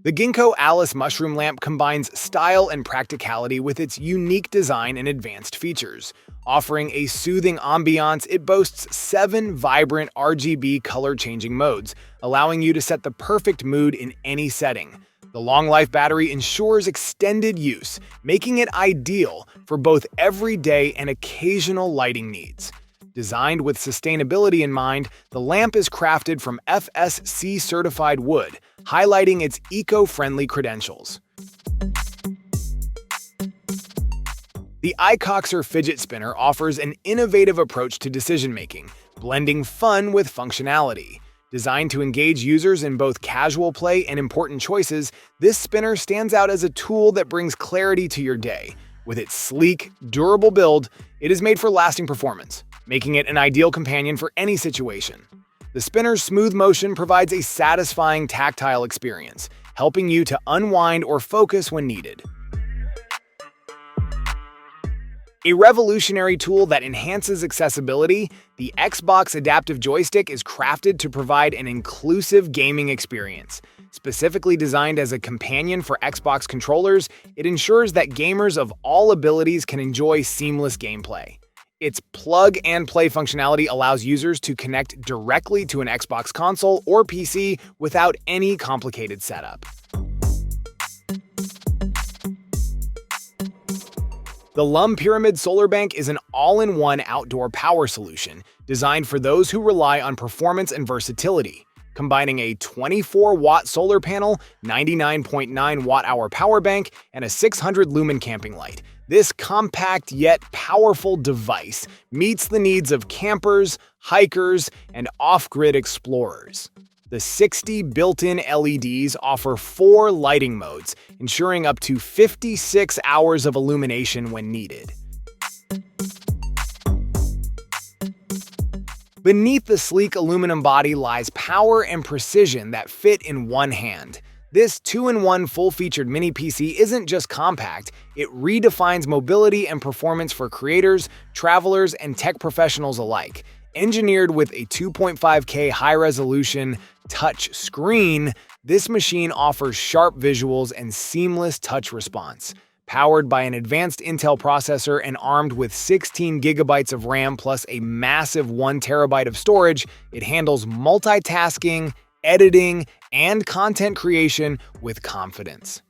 The Ginkgo Alice mushroom lamp combines style and practicality with its unique design and advanced features. Offering a soothing ambiance, it boasts 7 vibrant RGB color-changing modes, allowing you to set the perfect mood in any setting. The long-life battery ensures extended use, making it ideal for both everyday and occasional lighting needs. Designed with sustainability in mind, the lamp is crafted from FSC-certified wood, highlighting its eco-friendly credentials. The Icoxer fidget spinner offers an innovative approach to decision-making, blending fun with functionality. Designed to engage users in both casual play and important choices, this spinner stands out as a tool that brings clarity to your day. With its sleek, durable build, it is made for lasting performance, making it an ideal companion for any situation. The spinner's smooth motion provides a satisfying tactile experience, helping you to unwind or focus when needed. A revolutionary tool that enhances accessibility, the Xbox Adaptive Joystick is crafted to provide an inclusive gaming experience. Specifically designed as a companion for Xbox controllers, it ensures that gamers of all abilities can enjoy seamless gameplay. Its plug-and-play functionality allows users to connect directly to an Xbox console or PC without any complicated setup. The Lum Pyramid Solar Bank is an all-in-one outdoor power solution designed for those who rely on performance and versatility. Combining a 24-watt solar panel, 99.9 watt-hour power bank, and a 600-lumen camping light, this compact yet powerful device meets the needs of campers, hikers, and off-grid explorers. The 60 built-in LEDs offer 4 lighting modes, ensuring up to 56 hours of illumination when needed. Beneath the sleek aluminum body lies power and precision that fit in one hand. This 2-in-1 full-featured mini PC isn't just compact, it redefines mobility and performance for creators, travelers, and tech professionals alike. Engineered with a 2.5K high-resolution touch screen, this machine offers sharp visuals and seamless touch response. Powered by an advanced Intel processor and armed with 16 gigabytes of RAM plus a massive 1 terabyte of storage, it handles multitasking, editing, and content creation with confidence.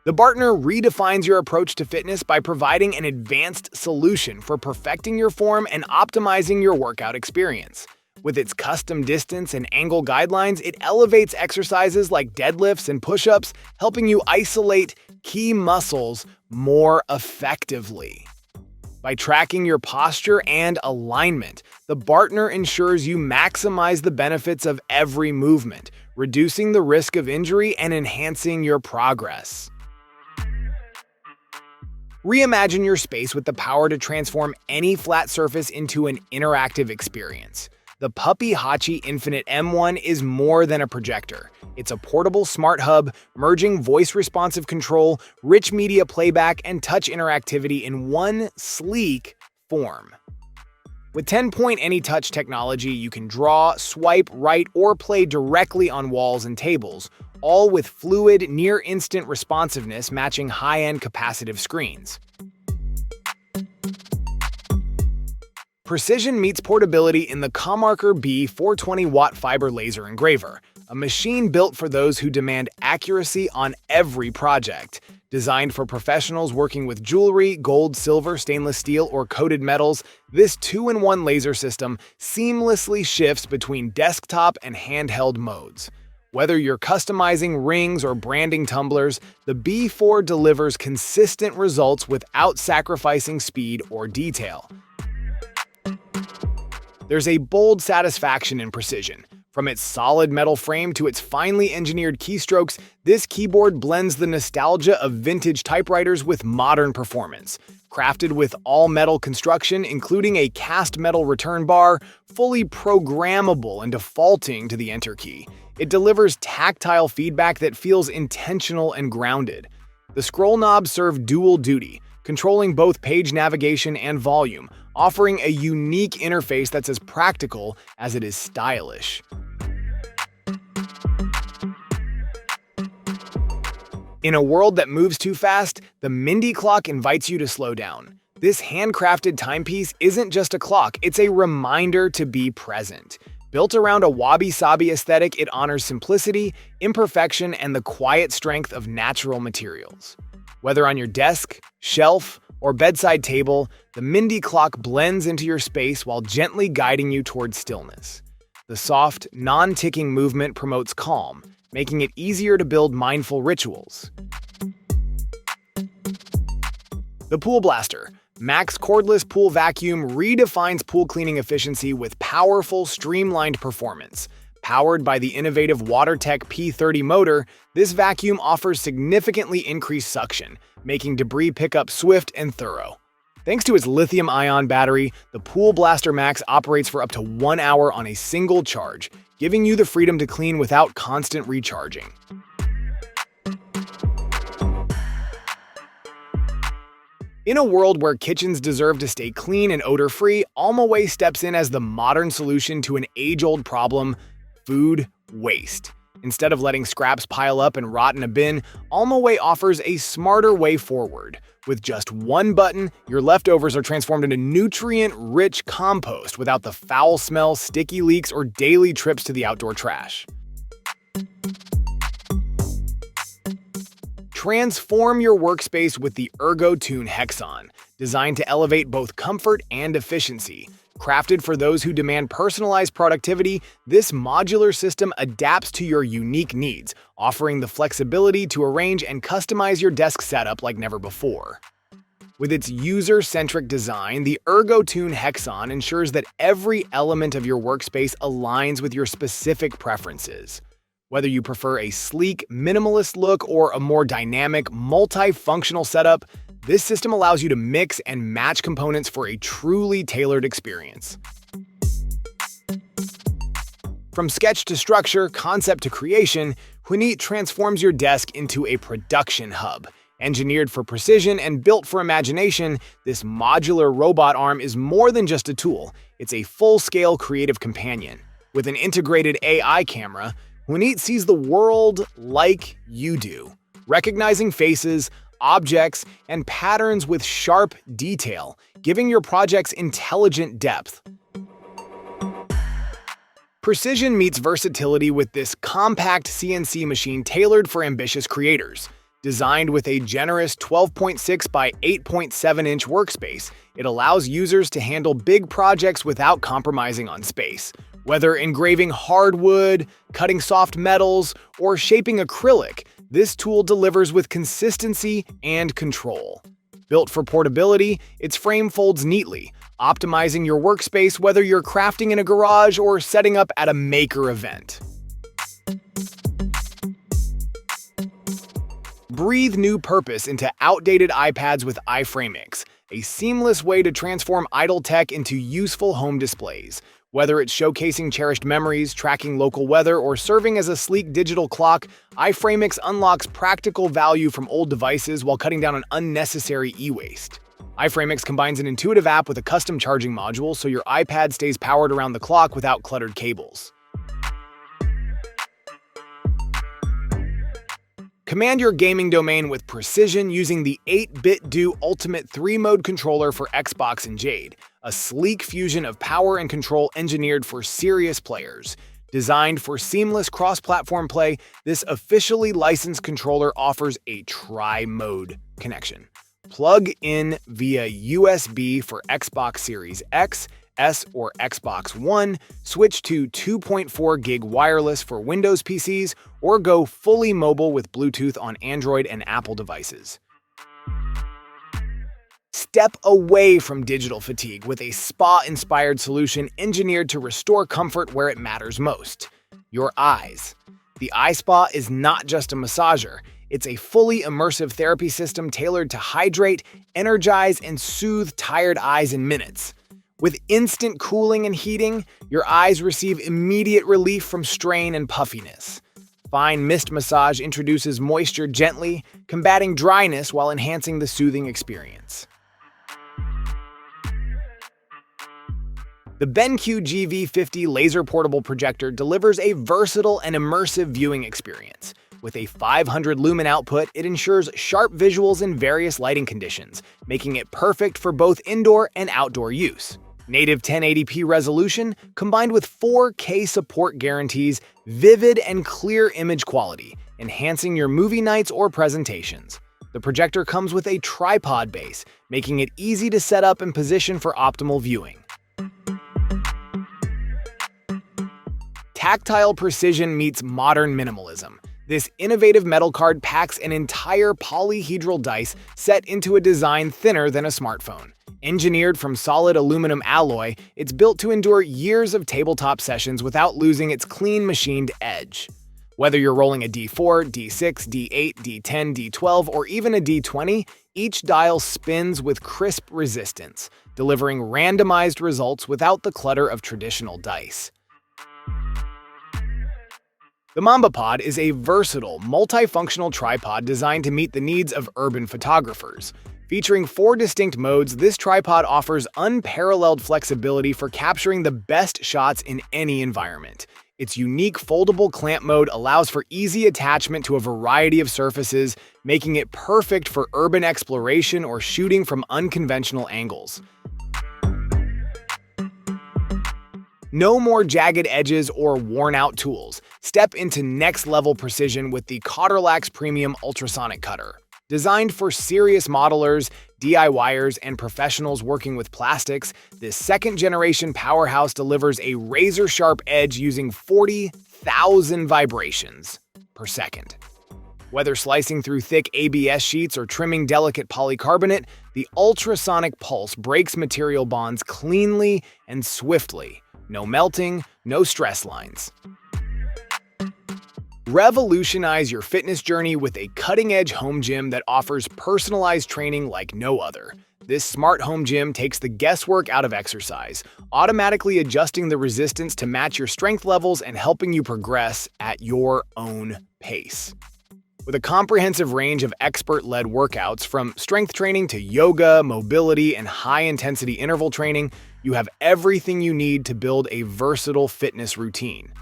The Barter redefines your approach to fitness by providing an advanced solution for perfecting your form and optimizing your workout experience. With its custom distance and angle guidelines, it elevates exercises like deadlifts and push-ups, helping you isolate key muscles more effectively. By tracking your posture and alignment, the Barter ensures you maximize the benefits of every movement, reducing the risk of injury and enhancing your progress. Reimagine your space with the power to transform any flat surface into an interactive experience. The Puppy Hatchi Infinite M1 is more than a projector. It's a portable smart hub, merging voice-responsive control, rich media playback, and touch interactivity in one sleek form. With 10-point AnyTouch technology, you can draw, swipe, write, or play directly on walls and tables, all with fluid, near-instant responsiveness matching high-end capacitive screens. Precision meets portability in the Karker B 420-watt fiber laser engraver, a machine built for those who demand accuracy on every project. Designed for professionals working with jewelry, gold, silver, stainless steel, or coated metals, this 2-in-1 laser system seamlessly shifts between desktop and handheld modes. Whether you're customizing rings or branding tumblers, the B4 delivers consistent results without sacrificing speed or detail. There's a bold satisfaction in precision. From its solid metal frame to its finely engineered keystrokes, this keyboard blends the nostalgia of vintage typewriters with modern performance. Crafted with all-metal construction, including a cast metal return bar, fully programmable and defaulting to the Enter key, it delivers tactile feedback that feels intentional and grounded. The scroll knobs serve dual duty, controlling both page navigation and volume, offering a unique interface that's as practical as it is stylish. In a world that moves too fast, the Mindy clock invites you to slow down. This handcrafted timepiece isn't just a clock, it's a reminder to be present. Built around a wabi-sabi aesthetic, it honors simplicity, imperfection, and the quiet strength of natural materials. Whether on your desk, shelf, or bedside table, the Mindy clock blends into your space while gently guiding you towards stillness. The soft, non-ticking movement promotes calm, making it easier to build mindful rituals. The Pool Blaster Max Cordless Pool Vacuum redefines pool cleaning efficiency with powerful, streamlined performance. Powered by the innovative WaterTech P30 motor, this vacuum offers significantly increased suction, making debris pickup swift and thorough. Thanks to its lithium-ion battery, the Pool Blaster Max operates for up to 1 hour on a single charge, giving you the freedom to clean without constant recharging. In a world where kitchens deserve to stay clean and odor-free, Almaway steps in as the modern solution to an age-old problem: food waste. Instead of letting scraps pile up and rot in a bin, Almaway offers a smarter way forward. With just one button, your leftovers are transformed into nutrient-rich compost without the foul smell, sticky leaks, or daily trips to the outdoor trash. Transform your workspace with the Ergotune Hexon, designed to elevate both comfort and efficiency. Crafted for those who demand personalized productivity, this modular system adapts to your unique needs, offering the flexibility to arrange and customize your desk setup like never before. With its user-centric design, the Ergotune Hexon ensures that every element of your workspace aligns with your specific preferences. Whether you prefer a sleek, minimalist look or a more dynamic, multifunctional setup, this system allows you to mix and match components for a truly tailored experience. From sketch to structure, concept to creation, Hanite transforms your desk into a production hub. Engineered for precision and built for imagination, this modular robot arm is more than just a tool. It's a full-scale creative companion. With an integrated AI camera, Hanite sees the world like you do, recognizing faces, objects, and patterns with sharp detail, giving your projects intelligent depth. Precision meets versatility with this compact CNC machine tailored for ambitious creators. Designed with a generous 12.6 by 8.7-inch workspace, it allows users to handle big projects without compromising on space. Whether engraving hardwood, cutting soft metals, or shaping acrylic, this tool delivers with consistency and control. Built for portability, its frame folds neatly, optimizing your workspace whether you're crafting in a garage or setting up at a maker event. Breathe new purpose into outdated iPads with iFrameX, a seamless way to transform idle tech into useful home displays. Whether it's showcasing cherished memories, tracking local weather, or serving as a sleek digital clock, iFrameX unlocks practical value from old devices while cutting down on unnecessary e-waste. iFrameX combines an intuitive app with a custom charging module so your iPad stays powered around the clock without cluttered cables. Command your gaming domain with precision using the 8-bit Do Ultimate 3-mode controller for Xbox and Jade, a sleek fusion of power and control engineered for serious players. Designed for seamless cross-platform play, this officially licensed controller offers a tri-mode connection. Plug in via USB for Xbox Series X, S, or Xbox One, switch to 2.4 gig wireless for Windows PCs, or go fully mobile with Bluetooth on Android and Apple devices. Step away from digital fatigue with a spa-inspired solution engineered to restore comfort where it matters most: your eyes. The EyeSpa is not just a massager, it's a fully immersive therapy system tailored to hydrate, energize, and soothe tired eyes in minutes. With instant cooling and heating, your eyes receive immediate relief from strain and puffiness. Fine mist massage introduces moisture gently, combating dryness while enhancing the soothing experience. The BenQ GV50 laser portable projector delivers a versatile and immersive viewing experience. With a 500 lumen output, it ensures sharp visuals in various lighting conditions, making it perfect for both indoor and outdoor use. Native 1080p resolution, combined with 4K support guarantees vivid and clear image quality, enhancing your movie nights or presentations. The projector comes with a tripod base, making it easy to set up and position for optimal viewing. Tactile precision meets modern minimalism. This innovative metal card packs an entire polyhedral dice set into a design thinner than a smartphone. Engineered from solid aluminum alloy, it's built to endure years of tabletop sessions without losing its clean machined edge. Whether you're rolling a D4, D6, D8, D10, D12, or even a D20, each dial spins with crisp resistance, delivering randomized results without the clutter of traditional dice. The Mambopod is a versatile, multifunctional tripod designed to meet the needs of urban photographers. Featuring 4 distinct modes, this tripod offers unparalleled flexibility for capturing the best shots in any environment. Its unique foldable clamp mode allows for easy attachment to a variety of surfaces, making it perfect for urban exploration or shooting from unconventional angles. No more jagged edges or worn-out tools. Step into next-level precision with the Cordless Premium Ultrasonic Cutter. Designed for serious modelers, DIYers, and professionals working with plastics, this second-generation powerhouse delivers a razor-sharp edge using 40,000 vibrations per second. Whether slicing through thick ABS sheets or trimming delicate polycarbonate, the ultrasonic pulse breaks material bonds cleanly and swiftly. No melting, no stress lines. Revolutionize your fitness journey with a cutting-edge home gym that offers personalized training like no other. This smart home gym takes the guesswork out of exercise, automatically adjusting the resistance to match your strength levels and helping you progress at your own pace. With a comprehensive range of expert-led workouts from strength training to yoga, mobility, and high-intensity interval training, you have everything you need to build a versatile fitness routine.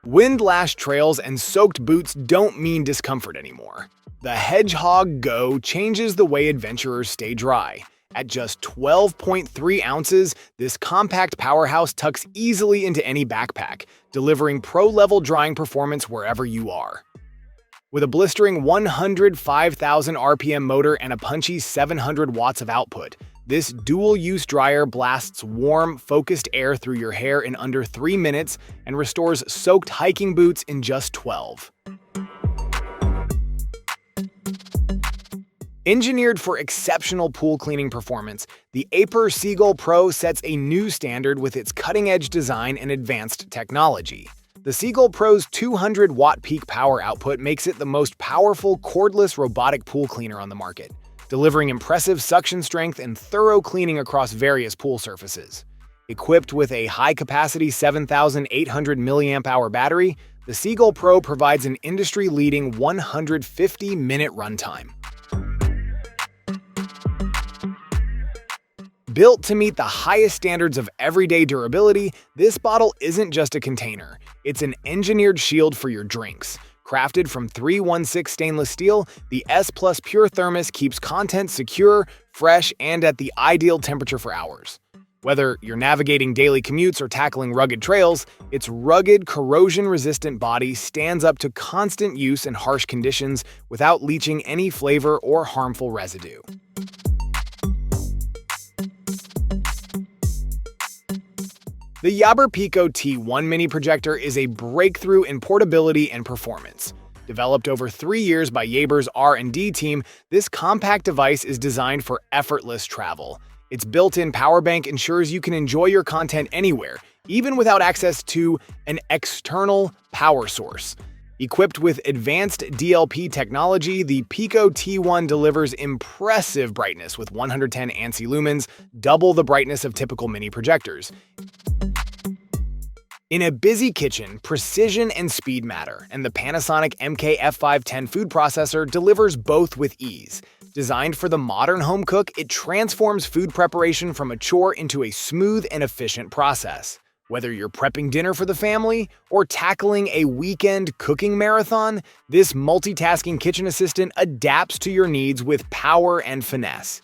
Wind-lashed trails and soaked boots don't mean discomfort anymore. The Hedgehog Go changes the way adventurers stay dry. At just 12.3 ounces, this compact powerhouse tucks easily into any backpack, delivering pro-level drying performance wherever you are. With a blistering 105,000 RPM motor and a punchy 700 watts of output, this dual-use dryer blasts warm, focused air through your hair in under 3 minutes and restores soaked hiking boots in just 12. Engineered for exceptional pool cleaning performance, the Aper Seagull Pro sets a new standard with its cutting-edge design and advanced technology. The Seagull Pro's 200-watt peak power output makes it the most powerful cordless robotic pool cleaner on the market, delivering impressive suction strength and thorough cleaning across various pool surfaces. Equipped with a high-capacity 7,800 mAh battery, the Seagull Pro provides an industry-leading 150-minute runtime. Built to meet the highest standards of everyday durability, this bottle isn't just a container. It's an engineered shield for your drinks. Crafted from 316 stainless steel, the S+ Pure Thermos keeps content secure, fresh, and at the ideal temperature for hours. Whether you're navigating daily commutes or tackling rugged trails, its rugged, corrosion-resistant body stands up to constant use in harsh conditions without leaching any flavor or harmful residue. The Yabber Pico T1 mini projector is a breakthrough in portability and performance. Developed over 3 years by Yabber's R&D team, this compact device is designed for effortless travel. Its built-in power bank ensures you can enjoy your content anywhere, even without access to an external power source. Equipped with advanced DLP technology, the Pico T1 delivers impressive brightness with 110 ANSI lumens, double the brightness of typical mini projectors. In a busy kitchen, precision and speed matter, and the Panasonic MK-F510 food processor delivers both with ease. Designed for the modern home cook, it transforms food preparation from a chore into a smooth and efficient process. Whether you're prepping dinner for the family or tackling a weekend cooking marathon, this multitasking kitchen assistant adapts to your needs with power and finesse.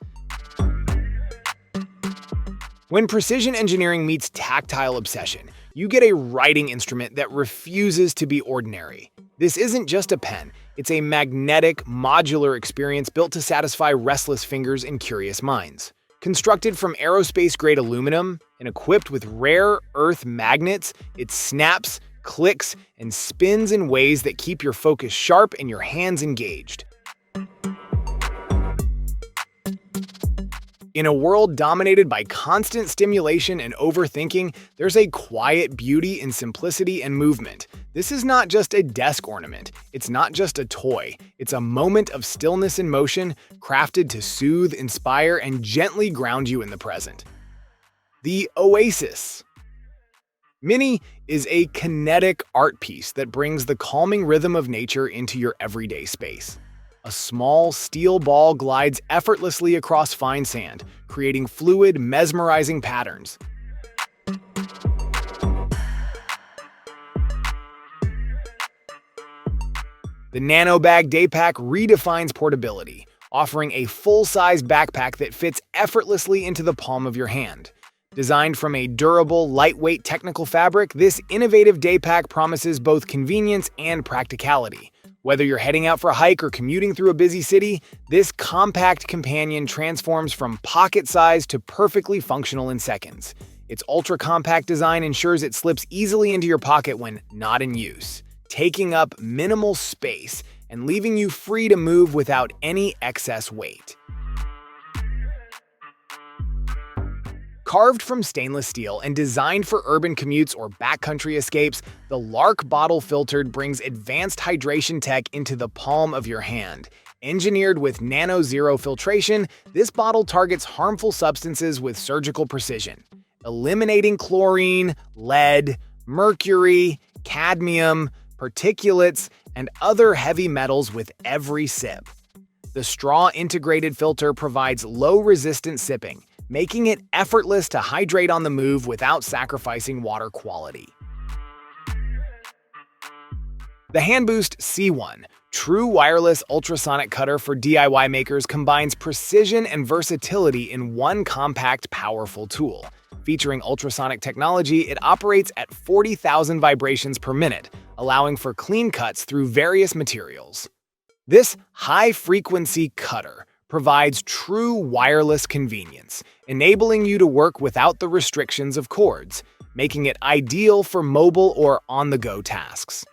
When precision engineering meets tactile obsession, you get a writing instrument that refuses to be ordinary. This isn't just a pen, it's a magnetic, modular experience built to satisfy restless fingers and curious minds. Constructed from aerospace-grade aluminum and equipped with rare earth magnets, it snaps, clicks, and spins in ways that keep your focus sharp and your hands engaged. In a world dominated by constant stimulation and overthinking, there's a quiet beauty in simplicity and movement. This is not just a desk ornament. It's not just a toy. It's a moment of stillness and motion, crafted to soothe, inspire, and gently ground you in the present. The Oasis Mini is a kinetic art piece that brings the calming rhythm of nature into your everyday space. A small steel ball glides effortlessly across fine sand, creating fluid, mesmerizing patterns. The Nano Bag Day Pack redefines portability, offering a full-size backpack that fits effortlessly into the palm of your hand. Designed from a durable, lightweight technical fabric, this innovative day pack promises both convenience and practicality. Whether you're heading out for a hike or commuting through a busy city, this compact companion transforms from pocket size to perfectly functional in seconds. Its ultra-compact design ensures it slips easily into your pocket when not in use, taking up minimal space and leaving you free to move without any excess weight. Carved from stainless steel and designed for urban commutes or backcountry escapes, the Lark Bottle Filtered brings advanced hydration tech into the palm of your hand. Engineered with nano-zero filtration, this bottle targets harmful substances with surgical precision, eliminating chlorine, lead, mercury, cadmium, particulates, and other heavy metals with every sip. The straw-integrated filter provides low-resistance sipping, making it effortless to hydrate on the move without sacrificing water quality. The HandBoost C1, true wireless ultrasonic cutter for DIY makers, combines precision and versatility in one compact, powerful tool. Featuring ultrasonic technology, it operates at 40,000 vibrations per minute, allowing for clean cuts through various materials. This high-frequency cutter provides true wireless convenience, enabling you to work without the restrictions of cords, making it ideal for mobile or on-the-go tasks.